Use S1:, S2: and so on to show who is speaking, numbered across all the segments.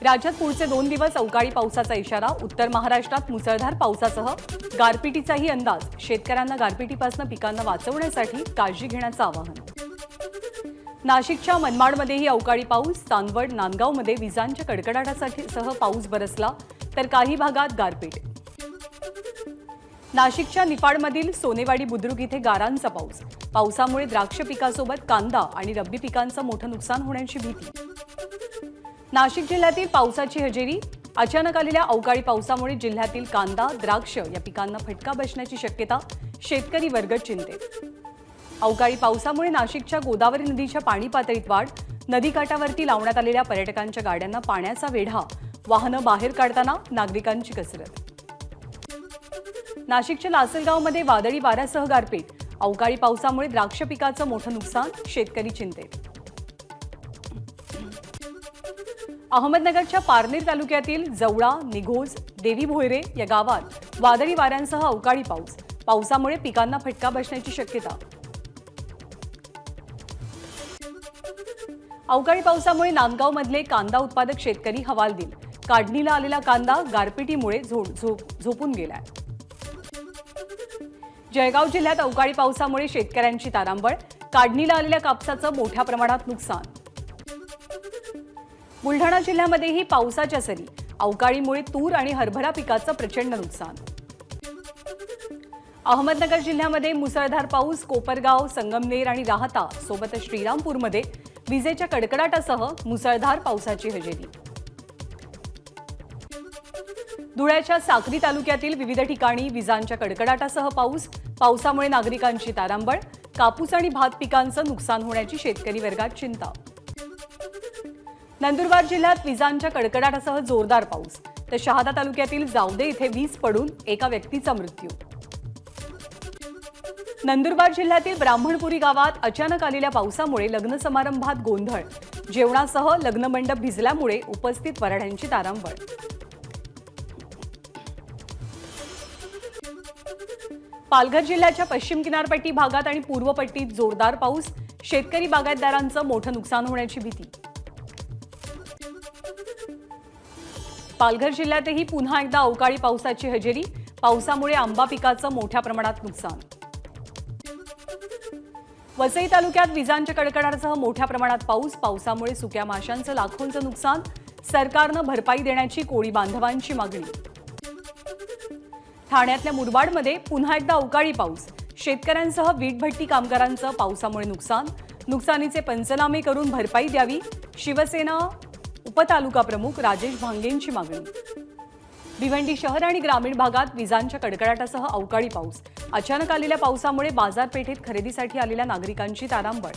S1: राज्यात पुढचे 2 दिवस अवकाळी पावसाचा इशारा. उत्तर महाराष्ट्रात मुसळधार पावसासह गारपिटीचाही अंदाज. शेतकऱ्यांना गारपिटीपासून पिकांना वाचवण्यासाठी काळजी घेण्याचं आवाहन. नाशिकच्या मनमाडमध्येही अवकाळी पाऊस. चांदवड, नांदगावमध्ये विजांच्या कडकडाटासह पाऊस बरसला तर काही भागात गारपीट. नाशिकच्या निफाडमधील सोनेवाडी बुद्रुक इथे गारांचा पाऊस. पावसामुळे द्राक्ष पिकासोबत कांदा आणि रब्बी पिकांचं मोठं नुकसान होण्याची भीती. नाशिक जिल्ह्यातील पावसाची हजेरी. अचानक आलेल्या अवकाळी पावसामुळे जिल्ह्यातील कांदा, द्राक्ष या पिकांना फटका बसण्याची शक्यता. शेतकरी वर्ग चिंतेत. अवकाळी पावसामुळे नाशिकच्या गोदावरी नदीच्या पाणी पातळीत वाढ. नदीकाठावरती लावण्यात आलेल्या पर्यटकांच्या गाड्यांना पाण्याचा वेढा. वाहनं बाहेर काढताना नागरिकांची कसरत. नाशिकच्या लासलगावमध्ये वादळी वाऱ्यासह गारपीट. अवकाळी पावसामुळे द्राक्ष पिकाचं मोठं नुकसान. शेतकरी चिंतेत. अहमदनगरच्या पारनेर तालुक्यातील जवळा, निघोज, देवी भोयरे या गावात वादळी वाऱ्यांसह अवकाळी पाऊस. पावसामुळे पिकांना फटका बसण्याची शक्यता. अवकाळी पावसामुळे नांदगावमधले कांदा उत्पादक शेतकरी हवालदिल. काढणीला आलेला कांदा गारपिटीमुळे झोपून गेलाय. जळगाव जिल्ह्यात अवकाळी पावसामुळे शेतकऱ्यांची तारांबळ. काढणीला आलेल्या कापसाचं मोठ्या प्रमाणात नुकसान. बुलढाणा जिल्ह्यामध्येही पावसाच्या सरी. अवकाळीमुळे तूर आणि हरभरा पिकाचं प्रचंड नुकसान. अहमदनगर जिल्ह्यामध्ये मुसळधार पाऊस. कोपरगाव, संगमनेर आणि राहता सोबतच श्रीरामपूरमध्ये विजेच्या कडकडाटासह मुसळधार पावसाची हजेरी. धुळ्याच्या साक्री तालुक्यातील विविध ठिकाणी विजांच्या कडकडाटासह पाऊस. पावसामुळे नागरिकांची तारांबळ. कापूस आणि भात पिकांचं नुकसान होण्याची शेतकरी वर्गात चिंता. नंदुरबार जिल्ह्यात विजांच्या कडकडाटासह जोरदार पाऊस. तर शहादा तालुक्यातील जावदे इथे वीज पडून एका व्यक्तीचा मृत्यू. नंदुरबार जिल्ह्यातील ब्राह्मणपुरी गावात अचानक आलेल्या पावसामुळे लग्न समारंभात गोंधळ. जेवणासह लग्नमंडप भिजल्यामुळे उपस्थित वऱ्हाड्यांची तारांबळ. पालघर जिल्ह्याच्या पश्चिम किनारपट्टी भागात आणि पूर्व पट्टीत जोरदार पाऊस. शेतकरी बागायतदारांचं मोठं नुकसान होण्याची भीती. पालघर जिल्ह्यातही पुन्हा एकदा अवकाळी पावसाची हजेरी. पावसामुळे आंबा पिकाचं मोठ्या प्रमाणात नुकसान. वसई तालुक्यात विजांच्या कडकडाटासह मोठ्या प्रमाणात पाऊस. पावसामुळे सुक्या माशांचं लाखोंचं नुकसान. सरकारनं भरपाई देण्याची कोळी बांधवांची मागणी. ठाण्यातल्या मुरबाडमध्ये पुन्हा एकदा अवकाळी पाऊस. शेतकऱ्यांसह वीटभट्टी कामगारांचं पावसामुळे नुकसान. नुकसानीचे पंचनामे करून भरपाई द्यावी. शिवसेना उपतालुका प्रमुख राजेश भांगेंची मागणी. भिवंडी शहर आणि ग्रामीण भागात विजांच्या कडकडाटासह अवकाळी पाऊस. अचानक आलेल्या पावसामुळे बाजारपेठेत खरेदीसाठी आलेल्या नागरिकांची तारांबळ.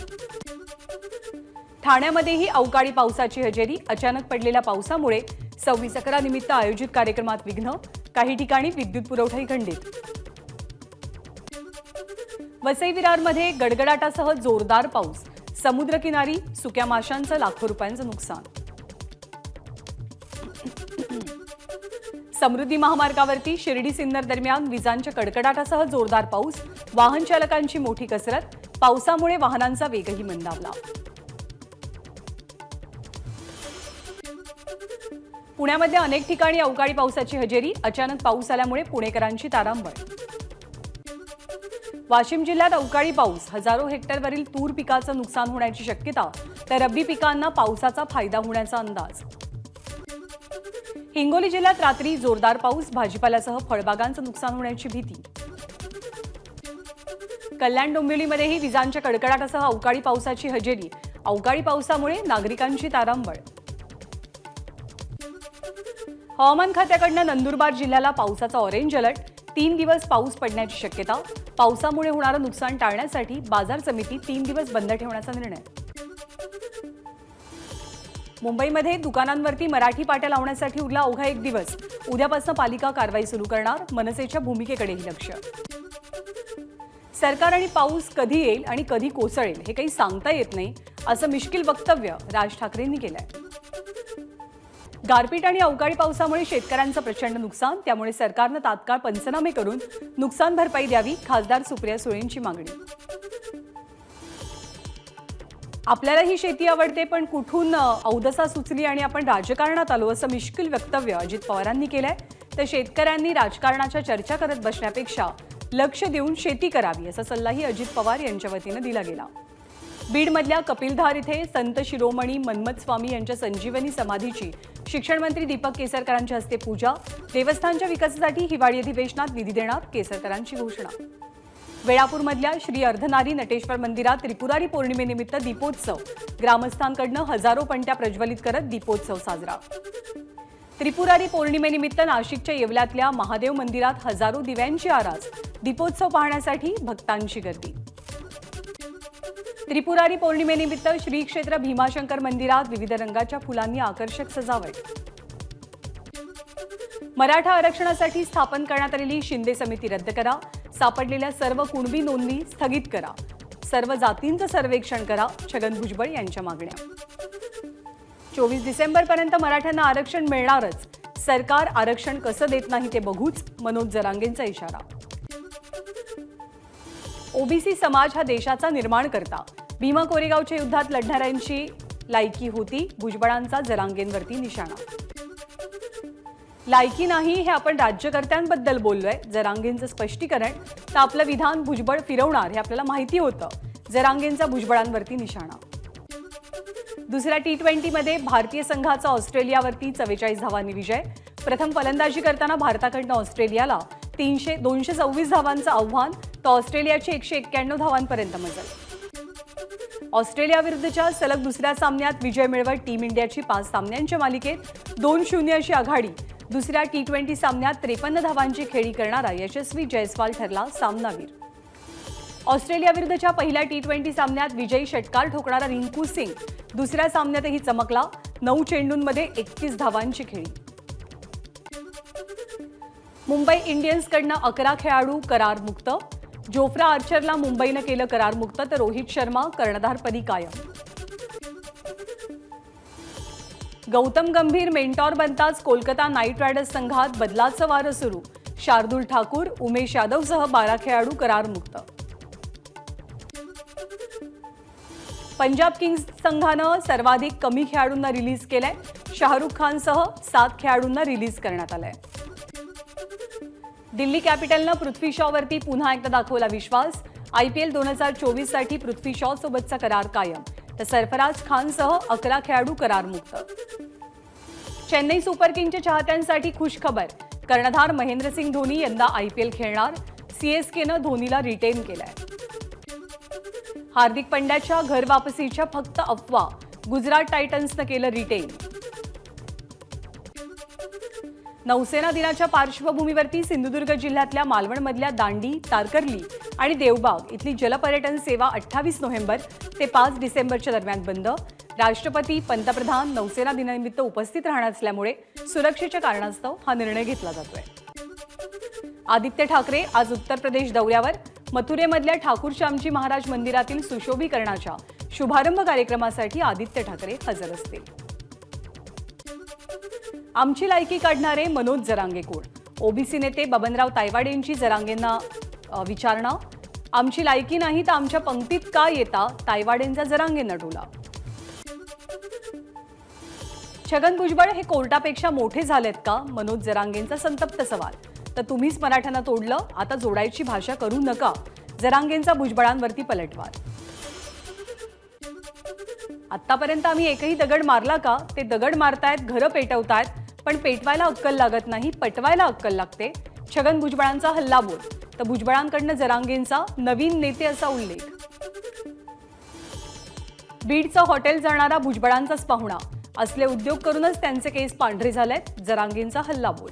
S1: ठाण्यामध्येही अवकाळी पावसाची हजेरी. अचानक पडलेल्या पावसामुळे 26/11 निमित्त आयोजित कार्यक्रमात विघ्न. काही ठिकाणी विद्युत पुरवठाही खंडित. वसई विरारमध्ये गडगडाटासह जोरदार पाऊस. समुद्रकिनारी सुक्या माशांचं लाखो रुपयांचं नुकसान. समृद्धी महामार्गावरती शिर्डी सिन्नर दरम्यान विजांच्या कडकडाटासह जोरदार पाऊस. वाहन चालकांची मोठी कसरत. पावसामुळे वाहनांचा वेगही मंदावला. पुण्यामध्ये अनेक ठिकाणी अवकाळी पावसाची हजेरी. अचानक पाऊस आल्यामुळे पुणेकरांची तारांबळ. वाशिम जिल्ह्यात अवकाळी पाऊस. हजारो हेक्टरवरील तूर पिकाचं नुकसान होण्याची शक्यता. तर रब्बी पिकांना पावसाचा फायदा होण्याचा अंदाज. हिंगोली जिल्ह्यात रात्री जोरदार पाऊस. भाजीपाल्यासह फळबागांचं नुकसान होण्याची भीती. कल्याण डोंबिवलीमध्येही विजांच्या कडकडाटासह अवकाळी पावसाची हजेरी. अवकाळी पावसामुळे नागरिकांची तारांबळ. हवामान खात्याकडून नंदुरबार जिल्ह्याला पावसाचा ऑरेंज अलर्ट. 3 दिवस पाऊस पडण्याची शक्यता. पावसामुळे होणारं नुकसान टाळण्यासाठी बाजार समिती 3 दिवस बंद ठेवण्याचा निर्णय. मुंबईमध्ये दुकानांवरती मराठी पाट्या लावण्यासाठी उरला अवघा 1 दिवस. उद्यापासून पालिका कारवाई सुरू करणार. मनसेच्या भूमिकेकडेही लक्ष. सरकार आणि पाऊस कधी येईल आणि कधी कोसळेल हे काही सांगता येत नाही असं मिश्किल वक्तव्य राज ठाकरेंनी केलंय. गारपीट आणि अवकाळी पावसामुळे शेतकऱ्यांचं प्रचंड नुकसान. त्यामुळे सरकारनं तात्काळ पंचनामे करून नुकसान भरपाई द्यावी. खासदार सुप्रिया सुळेंची मागणी. आपल्याला ही शेती आवडते, पण कुठून अवदसा सुचली आणि आपण राजकारणात आलो, असं मिश्किल वक्तव्य अजित पवारांनी केलंय. तर शेतकऱ्यांनी राजकारणाच्या चर्चा करत बसण्यापेक्षा लक्ष देऊन शेती करावी, असा सल्लाही अजित पवार यांच्या वतीने दिला गेला. बीडमधल्या कपिलधार इथे संत शिरोमणी मन्मथ स्वामी यांच्या संजीवनी समाधीची शिक्षण मंत्री दीपक केसरकरांच्या हस्ते पूजा. देवस्थानच्या विकासासाठी हिवाळी अधिवेशनात निधी देणार, केसरकरांची घोषणा. वेळापूरमधल्या श्री अर्धनारी नटेश्वर मंदिरात त्रिपुरारी पौर्णिमेनिमित्त दीपोत्सव. ग्रामस्थांकडून हजारो पणत्या प्रज्वलित करत दीपोत्सव साजरा. त्रिपुरारी पौर्णिमेनिमित्त नाशिकच्या येवल्यातल्या महादेव मंदिरात हजारो दिव्यांची आरास. दीपोत्सव पाहण्यासाठी भक्तांची गर्दी. त्रिपुरारी पौर्णिमेनिमित्त श्री क्षेत्र भीमाशंकर मंदिरात विविध रंगाच्या फुलांनी आकर्षक सजावट. मराठा आरक्षणासाठी स्थापन करण्यात आलेली शिंदे समिती रद्द करा. सापडलेल्या सर्व कुणबी नोंदणी स्थगित करा. सर्व जातींचं सर्वेक्षण करा. छगन भुजबळ यांच्या मागण्या. 24 डिसेंबरपर्यंत मराठ्यांना आरक्षण मिळणारच. सरकार आरक्षण कसं देत नाही ते बघूच, मनोज जरांगेंचा इशारा. ओबीसी समाज हा देशाचा निर्माणकर्ता. भीमा कोरेगावच्या युद्धात लढणाऱ्यांची लायकी होती. भुजबळांचा जरांगेंवरती निशाणा. लायकी नाही हे आपण राज्यकर्त्यांबद्दल बोललोय. जरांगेंचं स्पष्टीकरण. तर आपलं विधान भुजबळ फिरवणार हे आपल्याला माहिती होतं. जरांगेंचा भुजबळांवरती निशाणा. दुसऱ्या T20 मध्ये भारतीय संघाचा ऑस्ट्रेलियावरती 44 धावांनी विजय. प्रथम फलंदाजी करताना भारताकडनं ऑस्ट्रेलियाला 226 धावांचं आव्हान, तर ऑस्ट्रेलियाची 191 धावांपर्यंत मजल. ऑस्ट्रेलियाविरुद्धच्या सलग दुसऱ्या सामन्यात विजय मिळवत टीम इंडियाची 5 सामन्यांच्या मालिकेत 2-0 अशी आघाडी. दुसऱ्या T20 सामन्यात 53 धावांची खेळी करणारा यशस्वी जयस्वाल ठरला सामनावीर. ऑस्ट्रेलियाविरुद्धच्या पहिल्या T20 सामन्यात विजयी षटकार ठोकणारा रिंकू सिंग दुसऱ्या सामन्यातही चमकला. 9 चेंडूंमध्ये 31 धावांची खेळी. मुंबई इंडियन्सकडनं 11 खेळाडू करारमुक्त. जोफ्रा आर्चरला मुंबईनं केलं करारमुक्त, तर रोहित शर्मा कर्णधारपदी कायम. गौतम गंभीर मेंटॉर बनताच कोलकाता नाईट रायडर्स संघात बदलाचं वारं सुरू. शार्दुल ठाकूर, उमेश यादवसह 12 खेळाडू करारमुक्त. पंजाब किंग्स संघानं सर्वाधिक कमी खेळाडूंना रिलीज केलंय. शाहरुख खानसह 7 खेळाडूंना रिलीज करण्यात आलंय. दिल्ली कॅपिटलनं पृथ्वी शॉवरती पुन्हा एकदा दाखवला विश्वास. IPL 2024 साठी पृथ्वी शॉ सोबतचा करार कायम, तर सरफराज खानसह 11 खेळाडू करारमुक्त. चेन्नई सुपर किंग्सच्या चाहत्यांसाठी खुश खबर. कर्णधार महेंद्रसिंग धोनी यंदा IPL खेळणार. CSKनं धोनीला रिटेन केलंय. हार्दिक पंड्याच्या घर वापसीच्या फक्त अफवा. गुजरात टायटन्सनं केलं रिटेन. नौसेना दिनाच्या पार्श्वभूमीवरती सिंधुदुर्ग जिल्ह्यातल्या मालवणमधल्या दांडी, तारकर्ली आणि देवबाग इथली जलपर्यटन सेवा 28 नोव्हेंबर ते 5 डिसेंबरच्या दरम्यान बंद. राष्ट्रपती, पंतप्रधान नौसेना दिनानिमित्त उपस्थित राहणार असल्यामुळे सुरक्षेच्या कारणास्तव हा निर्णय घेतला जातोय. आदित्य ठाकरे आज उत्तर प्रदेश दौऱ्यावर. मथुरेमधल्या ठाकूर श्यामजी महाराज मंदिरातील सुशोभीकरणाच्या शुभारंभ कार्यक्रमासाठी आदित्य ठाकरे हजर असतील. आमची लायकी काढणारे मनोज जरांगे कोण? ओबीसी नेते बबनराव तायवाडेंची जरांगेंना विचारणा. आमची लायकी नाही तर आमच्या पंक्तीत का येता? तायवाडेंचा जरांगेंना टोला. छगन भुजबळ हे कोर्टापेक्षा मोठे झालेत का? मनोज जरांगेंचा संतप्त सवाल. तर तुम्हीच मराठ्यांना तोडलं, आता जोडायची भाषा करू नका. जरांगेंचा भुजबळांवरती पलटवार. आतापर्यंत आम्ही एकही दगड मारला का? ते दगड मारतायत, घरं पेटवतायत, पण पेटवायला अक्कल लागत नाही, पटवायला अक्कल लागते. छगन भुजबळांचा हल्लाबोल. तर भुजबळांकडनं जरांगेंचा नवीन नेते असा उल्लेख. बीडचं हॉटेल जाणारा भुजबळांचाच पाहुणा. असले उद्योग करूनच त्यांचे केस पांढरे झालेत. जरांगेंचा हल्लाबोल.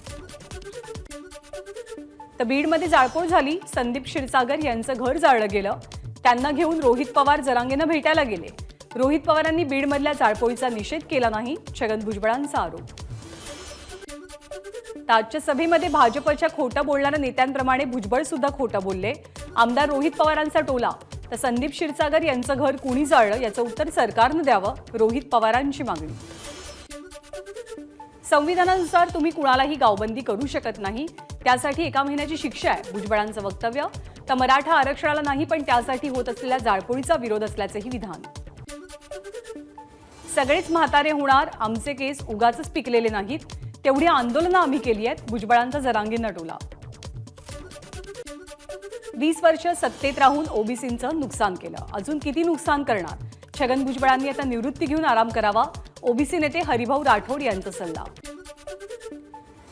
S1: तर बीडमध्ये जाळपोळ झाली. संदीप क्षीरसागर यांचं घर जाळलं गेलं. त्यांना घेऊन रोहित पवार जरांगेंना भेटायला गेले. रोहित पवारांनी बीडमधल्या जाळपोळीचा निषेध केला नाही. छगन भुजबळांचा आरोप. आजच्या सभेमध्ये भाजपच्या खोटं बोलणाऱ्या नेत्यांप्रमाणे भुजबळ सुद्धा खोटं बोलले. आमदार रोहित पवारांचा टोला. तर संदीप क्षीरसागर यांचं घर कुणी जाळलं याचं उत्तर सरकारनं द्यावं, रोहित पवारांची मागणी. संविधानानुसार तुम्ही कुणालाही गावबंदी करू शकत नाही, त्यासाठी 1 महिन्याची शिक्षा आहे, भुजबळांचं वक्तव्य. तर मराठा आरक्षणाला नाही, पण त्यासाठी होत असलेल्या जाळपोळीचा विरोध असल्याचंही विधान. सगळेच म्हातारे होणार, आमचे केस उगाचच पिकलेले नाहीत, तेवढी आंदोलनं आम्ही केली आहेत, भुजबळांचा जरांगींना टोला. 20 वर्ष सत्तेत राहून ओबीसींचं नुकसान केलं, अजून किती नुकसान करणार? छगन भुजबळांनी आता निवृत्ती घेऊन आराम करावा, ओबीसी नेते हरिभाऊ राठोड यांचा सल्ला.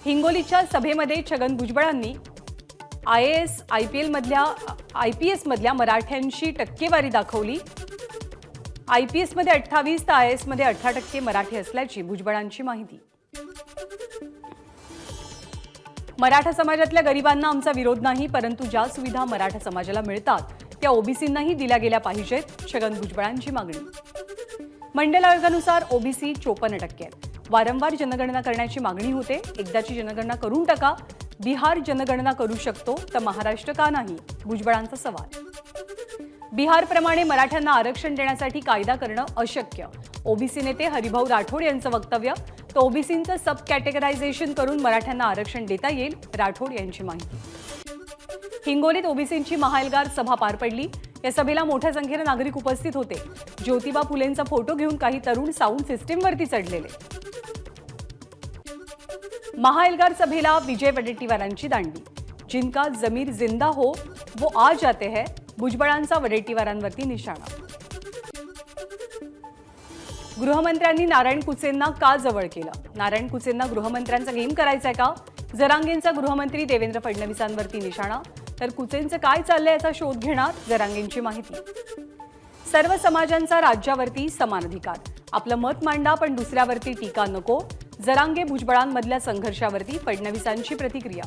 S1: हिंगोलीच्या सभेमध्ये छगन भुजबळांनी आयपीएस मधल्या मराठ्यांची टक्केवारी दाखवली. आयपीएस मध्ये 28 तर आयएएस मध्ये 18% मराठी असल्याची भुजबळांची माहिती. मराठा समाजातल्या गरिबांना आमचा विरोध नाही, परंतु ज्या सुविधा मराठा समाजाला मिळतात त्या ओबीसींनाही दिल्या गेल्या पाहिजेत, छगन भुजबळांची मागणी. मंडल आयोगानुसार ओबीसी 54% आहेत. वारंवार जनगणना करण्याची मागणी होते. एकदाची जनगणना करून टाका. बिहार जनगणना करू शकतो तर महाराष्ट्र का नाही? भुजबळांचा सवाल. बिहारप्रमाणे मराठ्यांना आरक्षण देण्यासाठी कायदा करणं अशक्य, ओबीसी नेते हरिभाऊ राठोड यांचं वक्तव्य. तर ओबीसींचं सब कॅटेगरायझेशन करून मराठ्यांना आरक्षण देता येईल, राठोड यांची माहिती. हिंगोलीत ओबीसींची महाएल्गार सभा पार पडली. या सभेला मोठ्या संख्येने नागरिक उपस्थित होते. ज्योतिबा फुलेंचा फोटो घेऊन काही तरुण साऊंड सिस्टीमवरती चढलेले. महाएल्गार सभेला विजय वडेट्टीवारांची दांडी. जिनका जमीर जिंदा हो वो आ जाते हैं, भुजबळांचा वडेट्टीवारांवरती निशाणा. गृहमंत्र्यांनी नारायण कुचेंना का जवळ केलं? नारायण कुचेंना गृहमंत्र्यांचा गेम करायचाय का? जरांगेंचा गृहमंत्री देवेंद्र फडणवीसांवरती निशाणा. तर कुचेंचं काय चाललंय याचा शोध घेणार, जरांगेंची माहिती. सर्व समाजांचा राज्यावरती समान अधिकार, आपलं मत मांडा पण दुसऱ्यावरती टीका नको. जरांगे भुजबळांमधल्या संघर्षावरती फडणवीसांची प्रतिक्रिया.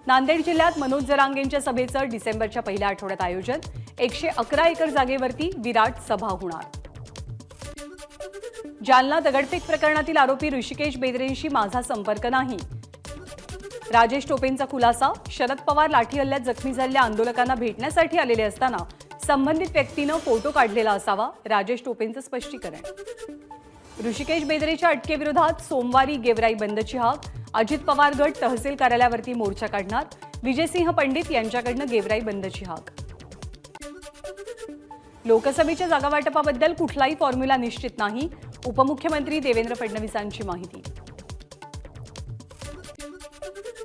S1: नांदेड जिल्ह्यात मनोज जरांगेंच्या सभेचं डिसेंबरच्या पहिल्या आठवड्यात आयोजन. 111 एकर जागेवरती विराट सभा होणार. जालना दगडफेक प्रकरणातील आरोपी ऋषिकेश बेदरेंशी माझा संपर्क नाही, राजेश टोपेंचा खुलासा. शरद पवार लाठी हल्ल्यात जखमी झालेल्या आंदोलकांना भेटण्यासाठी आलेले असताना संबंधित व्यक्तीनं फोटो काढलेला असावा, राजेश टोपेंचं स्पष्टीकरण. ऋषिकेश बेदरेच्या अटकेविरोधात सोमवारी गेवराई बंदची हाक. अजित पवार गट तहसील कार्यालयावरती मोर्चा काढणार. विजयसिंह पंडित यांच्याकडनं गेवराई बंदची हाक. लोकसभेच्या जागावाटपाबद्दल कुठलाही फॉर्म्युला निश्चित नाही, उपमुख्यमंत्री देवेंद्र फडणवीसांची माहिती.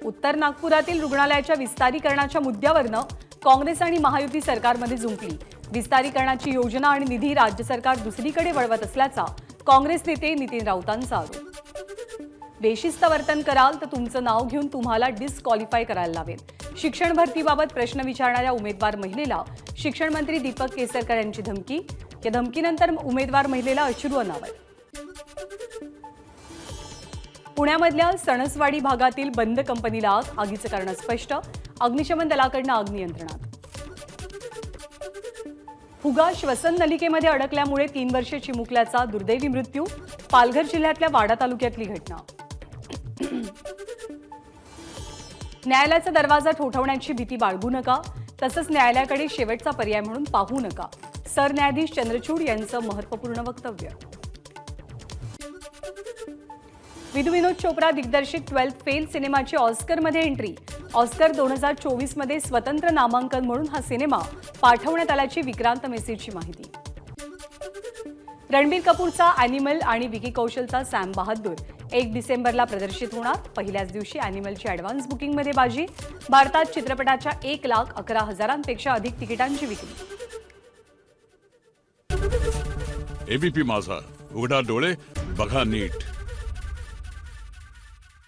S1: उत्तर नागपुरातील रुग्णालयाच्या विस्तारीकरणाच्या मुद्द्यावरनं काँग्रेस आणि महायुती सरकारमध्ये जुंपली. विस्तारीकरणाची योजना आणि निधी राज्य सरकार दुसरीकडे वळवत असल्याचा काँग्रेस नेते नितीन राऊतांचा आरोप. बेशिस्त वर्तन कराल तर तुमचं नाव घेऊन तुम्हाला डिस्क्वालिफाय करायला लावेल. शिक्षण भरतीबाबत प्रश्न विचारणाऱ्या उमेदवार महिलेला शिक्षण मंत्री दीपक केसरकर यांची धमकी. या धमकीनंतर उमेदवार महिलेला अश्रू अनावर. पुण्यामधल्या सणसवाडी भागातील बंद कंपनीला आग, आगीचं कारण स्पष्ट. अग्निशमन दलाकडनं आग नियंत्रणात. फुगा श्वसन नलिकेमध्ये अडकल्यामुळे 3 वर्षे चिमुकल्याचा दुर्दैवी मृत्यू. पालघर जिल्ह्यातल्या वाडा तालुक्यातली घटना. न्यायालयाचा दरवाजा ठोठावण्याची भीती बाळगू नका, तसंच न्यायालयाकडे शेवटचा पर्याय म्हणून पाहू नका, सरन्यायाधीश चंद्रचूड यांचं महत्त्वपूर्ण वक्तव्य. विधू विनोद चोप्रा दिग्दर्शित 12th फेल सिनेमाची ऑस्करमध्ये एंट्री. ऑस्कर 2024 मध्ये स्वतंत्र नामांकन म्हणून हा सिनेमा पाठवण्यात आल्याची विक्रांत मेसीची माहिती. रणबीर कपूरचा अॅनिमल आणि विकी कौशलचा सॅम बहादूर 1 डिसेंबरला प्रदर्शित होणार. पहिल्याच दिवशी अॅनिमलची ॲडव्हान्स बुकिंगमध्ये बाजी. भारतात चित्रपटाच्या 1,11,000पेक्षा अधिक तिकिटांची विक्री.
S2: एबीपी माझा, उघडा डोळे बघा नीट.